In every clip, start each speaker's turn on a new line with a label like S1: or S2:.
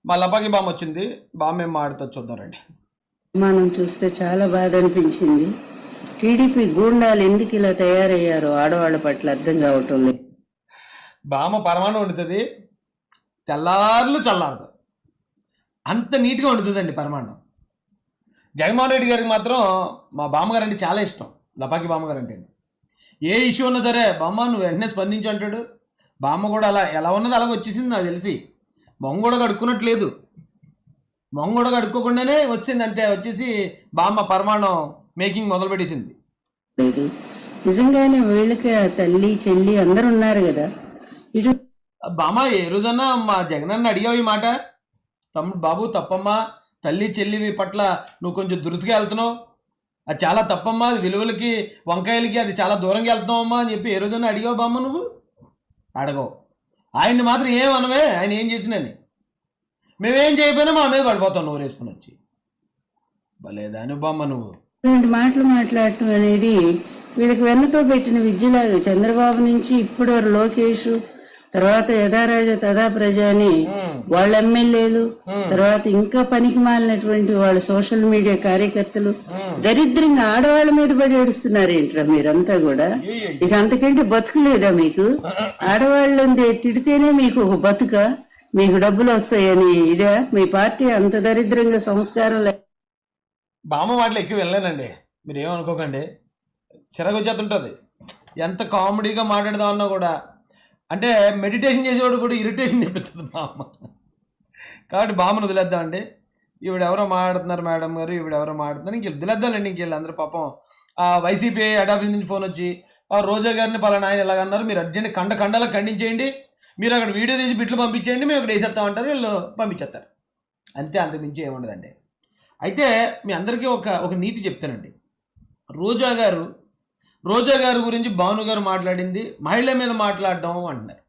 S1: మా లపాకి బామ్మ వచ్చింది. బామ్మ ఏం మాడుతుంది చూద్దారండి.
S2: మనం చూస్తే చాలా బాధ అనిపించింది. టీడీపీ గూండాలు ఎందుకు ఇలా తయారయ్యారో ఆడవాళ్ళ పట్ల అర్థం కావటం లేదు.
S1: బామ్మ పరమాణం వండుతుంది, తెల్లార్లు చల్లారదు, అంత నీట్గా వండుతుందండి పరమాన్నం. జగన్మోహన్ రెడ్డి గారికి మాత్రం మా బామ్మగారు అంటే చాలా ఇష్టం. లపాకి బామ్మగారు అంటే ఏ ఇష్యూ ఉన్నా సరే బామ్మ నువ్వు వెంటనే స్పందించు అంటాడు. బామ్మ కూడా అలా ఎలా ఉన్నది అలాగ వచ్చేసింది. నాకు తెలిసి మొంగ కూడా కడుక్కున్నట్లేదు, మొంగ కూడా కడుక్కోకుండానే వచ్చింది అంతే. వచ్చేసి బామ్మ పరమాణం మేకింగ్ మొదలు పెట్టేసింది.
S2: లేదు నిజంగానే వీళ్ళకి ఆ తల్లి చెల్లి అందరు ఉన్నారు కదా. ఇటు
S1: బామ్మ ఏ రోజన్నా మా జగనన్న అడిగావు ఈ మాట, తమ్ముడు బాబు తప్పమ్మా, తల్లి చెల్లి పట్ల నువ్వు కొంచెం దురుసుగా వెళ్తున్నావు, అది చాలా తప్పమ్మా, అది విలువలకి వంకాయలకి అది చాలా దూరంగా వెళ్తున్నావమ్మా అని చెప్పి ఏ రోజన్నా అడిగావు బామ్మ? నువ్వు అడగవు. ఆయన్ని మాత్రం ఏమనవే, ఆయన ఏం చేసినని. మేమేం చేయకపోయినా మా మీద పడిపోతాం నోరు వేసుకుని వచ్చి. భలేదాని బామ్మ నువ్వు.
S2: ఇటువంటి మాటలు మాట్లాడటం అనేది వీళ్ళకి వెన్నతో పెట్టిన విద్యలాగా. చంద్రబాబు నుంచి ఇప్పుడు లోకేష్, తర్వాత యథారాజ తథా ప్రజ అని వాళ్ళ ఎమ్మెల్యేలు, తర్వాత ఇంకా పనికి మాలినటువంటి వాళ్ళ సోషల్ మీడియా కార్యకర్తలు దరిద్రంగా ఆడవాళ్ళ మీద పడి ఏడుస్తున్నారు. ఏంట్రా మీరంతా కూడా? ఇక అంతకంటే బతుకు లేదా మీకు? ఆడవాళ్ళని తిడితేనే మీకు ఒక బతుక, మీకు డబ్బులు వస్తాయని ఇదే మీ పార్టీ? అంత దరిద్రంగా సంస్కారం లేదు.
S1: బామ్మ మాటలు ఎక్కువ వెళ్ళానండి, మీరు ఏమనుకోకండి. చిరగొచ్చేస్తుంటుంది ఎంత కామెడీగా మాట్లాడదామన్నా కూడా. అంటే మెడిటేషన్ చేసేవాడు కూడా ఇరిటేషన్ తెప్పిస్తుంది బామ్మ. కాబట్టి బామ్మను వదిలేద్దామండి. ఈవిడెవరో మాట్లాడుతున్నారు మేడం గారు, ఈవిడెవరో మాట్లాడుతున్నారు, ఇంక వదిలేద్దాంలేండి. ఇంక వీళ్ళందరూ పాపం వైసీపీ హెడ్ ఆఫీస్ నుంచి ఫోన్ వచ్చి రోజా గారిని పలానా ఆయన ఎలాగన్నారు, మీరు అర్జెంట్ కండలకు ఖండించేయండి, మీరు అక్కడ వీడియో తీసి బిట్లు పంపించేయండి, మేము అక్కడ వేసేస్తామంటారు. వీళ్ళు పంపించేస్తారు అంతే, అంతకుమించి ఏముండదండి. అయితే మీ అందరికీ ఒక నీతి చెప్తానండి. రోజా గారు గురించి భాను గారు మాట్లాడింది మహిళ మీద మాట్లాడడం అంటున్నారు.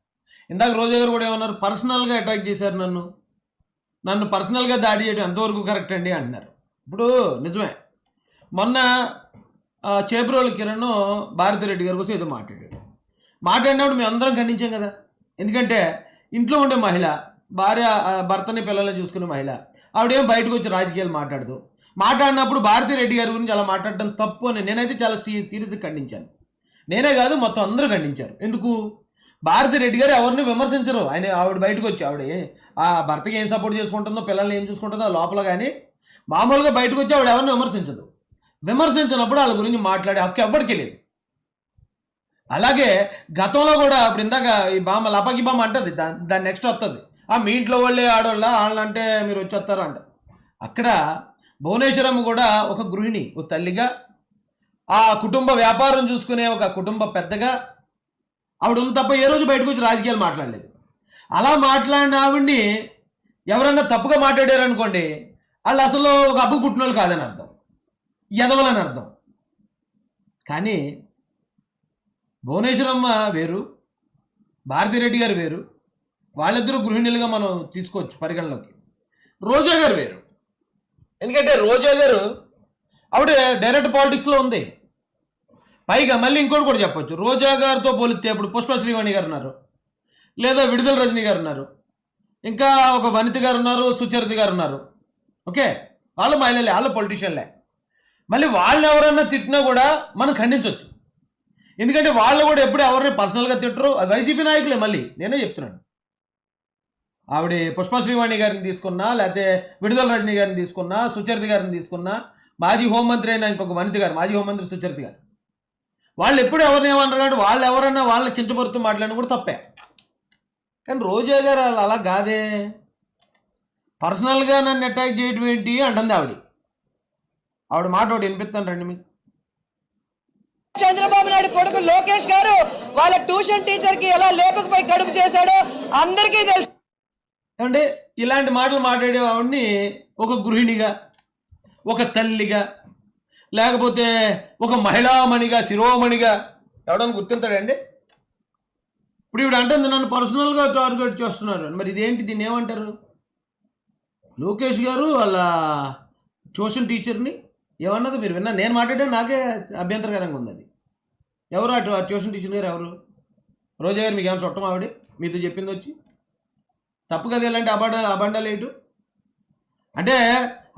S1: ఇందాక రోజా గారు కూడా ఏమన్నారు, పర్సనల్గా అటాక్ చేశారు, నన్ను పర్సనల్గా దాడి చేయడం ఎంతవరకు కరెక్ట్ అండి అంటున్నారు. ఇప్పుడు నిజమే, మొన్న చేబ్రోలు కిరణ్ భారతిరెడ్డి గారి కోసం ఏదో మాట్లాడినప్పుడు మేము అందరం ఖండించాం కదా. ఎందుకంటే ఇంట్లో ఉండే మహిళ, భర్తని పిల్లల్ని చూసుకునే మహిళ, ఆవిడేమో బయటకు వచ్చి రాజకీయాలు మాట్లాడినప్పుడు భారతిరెడ్డి గారి గురించి అలా మాట్లాడటం తప్పు అని నేనైతే చాలా సీరియస్గా ఖండించాను. నేనే కాదు, మొత్తం అందరూ ఖండించారు. ఎందుకు? భారతిరెడ్డి గారు ఎవరిని విమర్శించరు. ఆవిడ బయటకు వచ్చి ఆవిడ ఆ భర్తకి ఏం సపోర్ట్ చేసుకుంటుందో, పిల్లల్ని ఏం చూసుకుంటుందో లోపల, కానీ మామూలుగా బయటకు వచ్చి ఆవిడ ఎవరిని విమర్శించదు. విమర్శించినప్పుడు వాళ్ళ గురించి మాట్లాడే హక్కు ఎవరికి లేదు. అలాగే గతంలో కూడా ఇప్పుడు ఇందాక ఈ బామ్మ లపాకి బామ్మ అంటది, దాని నెక్స్ట్ వస్తుంది, మీ ఇంట్లో వాళ్ళే వాళ్ళంటే మీరు వచ్చేస్తారు అంట. అక్కడ భువనేశ్వరమ్మ కూడా ఒక గృహిణి, ఒక తల్లిగా, ఆ కుటుంబ వ్యాపారం చూసుకునే ఒక కుటుంబ పెద్దగా ఆవిడ ఉంది తప్ప ఏ రోజు బయటకు వచ్చి రాజకీయాలు మాట్లాడలేదు. అలా మాట్లాడిన ఆవిడ్ని ఎవరన్నా తప్పుగా మాట్లాడారనుకోండి, వాళ్ళు అసలు ఒక అబ్బు పుట్టిన వాళ్ళు కాదని అర్థం, ఎదవలని అర్థం. కానీ భువనేశ్వరమ్మ వేరు, భారతిరెడ్డి గారు వేరు, వాళ్ళిద్దరూ గృహిణులుగా మనం తీసుకోవచ్చు పరిగణలోకి. రోజా గారు వేరు, ఎందుకంటే రోజా గారు ఆవిడ డైరెక్ట్ పాలిటిక్స్లో ఉంది. పైగా మళ్ళీ ఇంకోటి కూడా చెప్పొచ్చు, రోజా గారితో పోలిస్తే ఇప్పుడు పుష్ప శ్రీవాణి గారు ఉన్నారు, లేదా విడుదల రజనీ గారు ఉన్నారు, ఇంకా ఒక వనిత గారు ఉన్నారు, సుచరిత గారు ఉన్నారు. ఓకే, వాళ్ళు మహిళలే, వాళ్ళు పొలిటీషియన్లే. మళ్ళీ వాళ్ళు ఎవరన్నా తిట్టినా కూడా మనం ఖండించవచ్చు, ఎందుకంటే వాళ్ళు కూడా ఎప్పుడు ఎవరిని పర్సనల్గా తిట్టరు. అది వైసీపీ నాయకులే. మళ్ళీ నేనే చెప్తున్నాను, ఆవిడ పుష్ప శ్రీవాణి గారిని తీసుకున్నా, లేకపోతే విడుదల రజనీ గారిని తీసుకున్నా, సుచరిత గారిని తీసుకున్నా, మాజీ హోంమంత్రి అయిన ఇంకొక వనిత గారు, మాజీ హోంమంత్రి సుచరిత గారు, వాళ్ళు ఎప్పుడు ఎవరిని ఏమన్నారు కాబట్టి వాళ్ళు ఎవరన్నా వాళ్ళని కించపరుతూ మాట్లాడినా కూడా తప్పే. కానీ రోజా గారు అలా కాదే, పర్సనల్గా నన్ను అటాక్ చేయడం ఏంటి అంటుంది ఆవిడ మాట ఒకటి వినిపిస్తాను రండి మీకు.
S3: చంద్రబాబు నాయుడు కొడుకు లోకేష్ గారు వాళ్ళ ట్యూషన్ టీచర్ కి ఎలా లేపకపోయి కడుపు చేశాడో అందరికీ తెలుసు.
S1: ఏమంటే ఇలాంటి మాటలు మాట్లాడే ఆవిడ్ని ఒక గృహిణిగా, ఒక తల్లిగా, లేకపోతే ఒక మహిళామణిగా, శిరోమణిగా ఎవడని గుర్తింతాడండి? ఇప్పుడు ఇవిడ అంటుంది నన్ను పర్సనల్గా టార్గెట్ చేస్తున్నారు. మరి ఇదేంటి, దీన్ని ఏమంటారు? లోకేష్ గారు వాళ్ళ ట్యూషన్ టీచర్ని ఏమన్నది మీరు విన్నా? నేను మాట్లాడే నాకే అభ్యంతరకరంగా ఉంది. అది ఎవరు ఆ ట్యూషన్ టీచర్ గారు ఎవరు? రోజా గారు మీకు ఏమైనా చుట్టం? ఆవిడ మీతో చెప్పింది వచ్చి తప్పు కదా, ఇలాంటి అబండాలు వేయటం. అంటే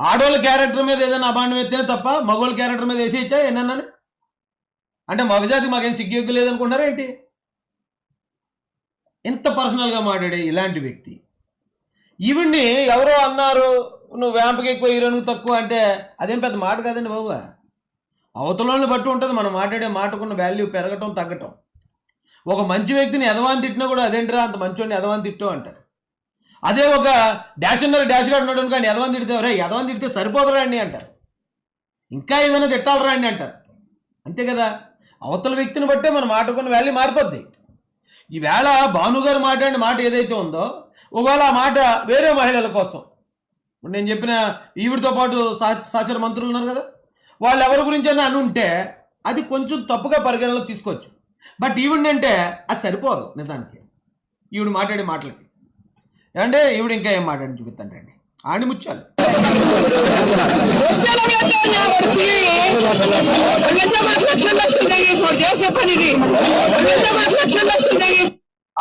S1: ఆడవాళ్ళ క్యారెక్టర్ మీద ఏదైనా అభాండం ఎత్తేనే తప్ప మగవాళ్ళ క్యారెక్టర్ మీద వేసేయచ్చా ఏనన్నా? అంటే మగజాతికి మాకేం సిగ్గు లేదనుకుంటారా ఏంటి? ఇంత పర్సనల్గా మాట్లాడే ఇలాంటి వ్యక్తి, ఈవిడ్ని ఎవరో అన్నారు నువ్వు వ్యాంపకి ఎక్కువ హీరోనికి తక్కువ అంటే అదేం పెద్ద మాట కాదండి బాబు. అవతలని బట్టి ఉంటుంది మనం మాట్లాడే మాటకున్న వాల్యూ పెరగటం తగ్గటం. ఒక మంచి వ్యక్తిని ఎదవాన్ని తిట్టినా కూడా అదేంటిరా అంత మంచోడిని ఎదవాన్ని తిట్టో అంటారు. అదే ఒక డాష్ గారు ఉన్నాడు కానీ ఎదవాన్ని తిడితే రే ఎదవాన్ని తిడితే సరిపోదురా అండి అంటారు, ఇంకా ఏదైనా తిట్టాలరా అండి అంటారు. అంతే కదా, అవతల వ్యక్తిని బట్టే మన మాటకున్న వాల్యూ మారిపోద్ది. ఈవేళ భానుగారు మాట్లాడిన మాట ఏదైతే ఉందో, ఒకవేళ ఆ మాట వేరే మహిళల కోసం, ఇప్పుడు నేను చెప్పిన ఈవిడితో పాటు సహచర మంత్రులు ఉన్నారు కదా, వాళ్ళు ఎవరి గురించి అని ఉంటే అది కొంచెం తప్పుగా పరిగణలో తీసుకోవచ్చు. బట్ ఈవిడంటే అది సరిపోదు నిజానికి ఈవిడ మాట్లాడే మాటలకి. అంటే ఈవిడ ఇంకా ఏం మాట్లాడి చూపిస్తానండి ఆడి ముచ్చాలి.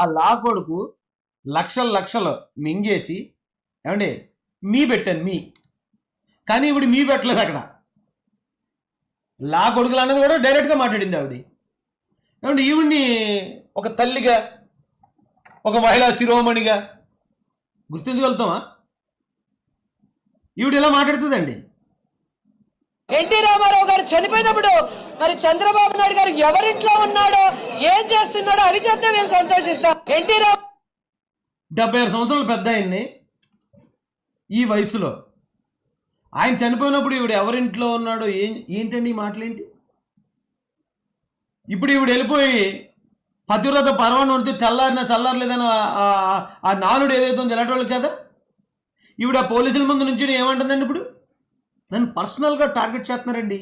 S1: ఆ లా కొడుకు లక్షలు మింగేసి ఏమండి మీ పెట్టాను మీ, కానీ ఈవిడ మీ పెట్టలేదు. అక్కడ లా కొడుకులు అన్నది కూడా డైరెక్ట్గా మాట్లాడింది ఆవిడ. ఏమంటే ఈవిడ్ని ఒక తల్లిగా, ఒక మహిళా శిరోమణిగా గుర్తించగలుగుతామా? ఈవిడ ఇలా మాట్లాడుతుందండి.
S3: ఎన్టీ రామారావు గారు చనిపోయినప్పుడు మరి చంద్రబాబు నాయుడు గారు ఎవరింట్లో ఉన్నాడో ఏం చేస్తున్నాడో అవి చెప్తే మేము సంతోషిస్తాం.
S1: 76 సంవత్సరాలు పెద్ద ఆయన్ని ఈ వయసులో ఆయన చనిపోయినప్పుడు ఈవిడ ఎవరింట్లో ఉన్నాడో ఏంటండి ఈ మాటలేంటి? ఇప్పుడు ఈవిడ వెళ్ళిపోయి పతివ్రత పర్వాన్ని ఉంటే చల్లారలేదని ఆ నాలుడు ఏదైతే ఉందో ఎలాంటి వాళ్ళు కదా, ఈవిడ పోలీసుల ముందు నుంచి ఏమంటుందండి? ఇప్పుడు నన్ను పర్సనల్గా టార్గెట్ చేస్తున్నారండి.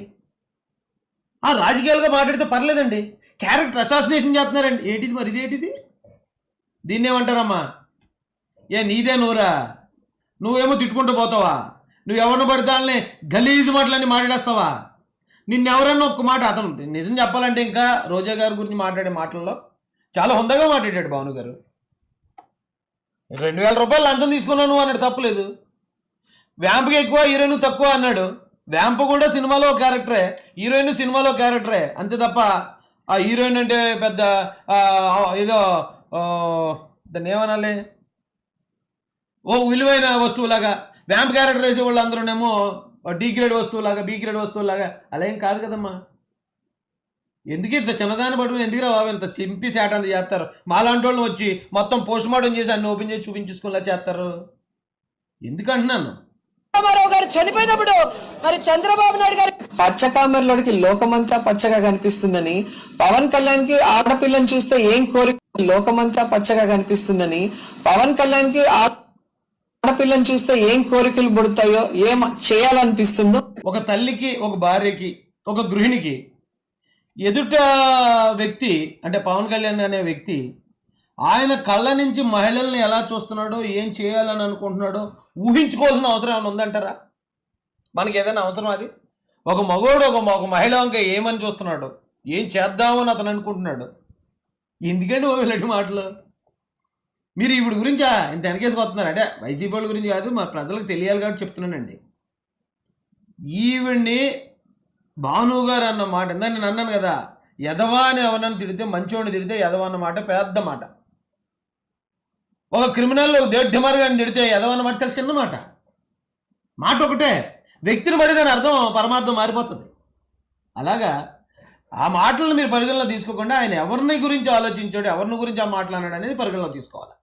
S1: రాజకీయాలుగా మాట్లాడితే పర్లేదండి, క్యారెక్టర్ అసాసినేషన్ చేస్తున్నారండి. ఏంటిది మరి ఇదేంటిది? దీన్ని ఏమంటారమ్మా? నీదే నోరా? నువ్వేమో తిట్టుకుంటూ పోతావా? నువ్వు ఎవరిని పడితే వాళ్ళని గలీజు మాటలన్నీ మాట్లాడేస్తావా? నిన్నెవరన్నా ఒక్క మాట, అతను నిజం చెప్పాలంటే ఇంకా రోజా గారి గురించి మాట్లాడే మాటల్లో చాలా హుందాగా మాట్లాడాడు భాను గారు. 2000 రూపాయలు లంచం తీసుకున్నాను అన్నాడు, తప్పలేదు. వ్యాంప్కి ఎక్కువ హీరోయిన్ తక్కువ అన్నాడు. వ్యాంప్ కూడా సినిమాలో క్యారెక్టరే, హీరోయిన్ సినిమాలో క్యారెక్టరే, అంతే తప్ప ఆ హీరోయిన్ అంటే పెద్ద ఏదో దాన్ని ఏమనాలి, ఓ విలువైన వస్తువులాగా, వ్యాంప్ క్యారెక్టర్ వేసే వాళ్ళు అందరూనేమో డి గ్రేడ్ వస్తువులాగా, బి గ్రేడ్ వస్తువులాగా, అలా ఏం కాదు కదమ్మా. ఎందుకు ఇంత చిన్నదాన్ని పట్టుకుని ఎందుకురా బాబు ఇంత సింపి శాట అంత చేస్తారు? మాలాంటి వాళ్ళని వచ్చి మొత్తం పోస్ట్ మార్టం చేసి అన్ని ఓపెన్ చేసి చూపించేసుకునేలా చేస్తారు. ఎందుకంటున్నాను,
S3: రామారావు గారు చనిపోయినప్పుడు మరి చంద్రబాబు నాయుడు గారు పచ్చకామెరలోకి లోకమంతా పచ్చగా కనిపిస్తుందని, పవన్ కళ్యాణ్ కి ఆడపిల్లని చూస్తే ఏం కోరిక, లోకమంతా పచ్చగా కనిపిస్తుందని, పవన్ కళ్యాణ్ కి ఆడపిల్లని చూస్తే ఏం కోరికలు పుడతాయో, ఏం చేయాలనిపిస్తుందో.
S1: ఒక తల్లికి, ఒక భార్యకి, ఒక గృహిణికి ఎదుట వ్యక్తి అంటే పవన్ కళ్యాణ్ అనే వ్యక్తి ఆయన కళ్ళ నుంచి మహిళల్ని ఎలా చూస్తున్నాడో, ఏం చేయాలని అనుకుంటున్నాడో ఊహించుకోవాల్సిన అవసరం ఏమైనా ఉందంటారా? మనకి ఏదైనా అవసరం అది? ఒక మగోడు ఒక మహిళ వంక ఏమని చూస్తున్నాడు, ఏం చేద్దామని అతను అనుకుంటున్నాడు. ఎందుకంటే ఇలాంటి మాటలు మీరు ఇప్పుడు గురించి ఇంత వెనకేసుకొస్తున్నారు అంటే వైసీపీ వాళ్ళ గురించి కాదు, మా ప్రజలకు తెలియాలి కాబట్టి చెప్తున్నానండి. ఈవిడ్ని భాను గారు అన్న మాట ఇందా నేను అన్నాను కదా, ఎదవా అని ఎవరన్నా తిడితే, మంచోడిని తిడితే ఎదవా అన్న మాట పెద్ద మాట. ఒక క్రిమినల్ దేడ్డిమార్ గారిని తిడితే ఎదవన్న మాట చాలా చిన్న మాట. మాట ఒకటే, వ్యక్తిని బట్టి దాని అర్థం పరమార్థం మారిపోతుంది. అలాగా ఆ మాటలను మీరు పరిగణలో తీసుకోకుండా ఆయన ఎవరిని గురించి ఆలోచించాడు, ఎవరిని గురించి ఆ మాట్లాడాడు అనేది పరిగణలో తీసుకోవాలి.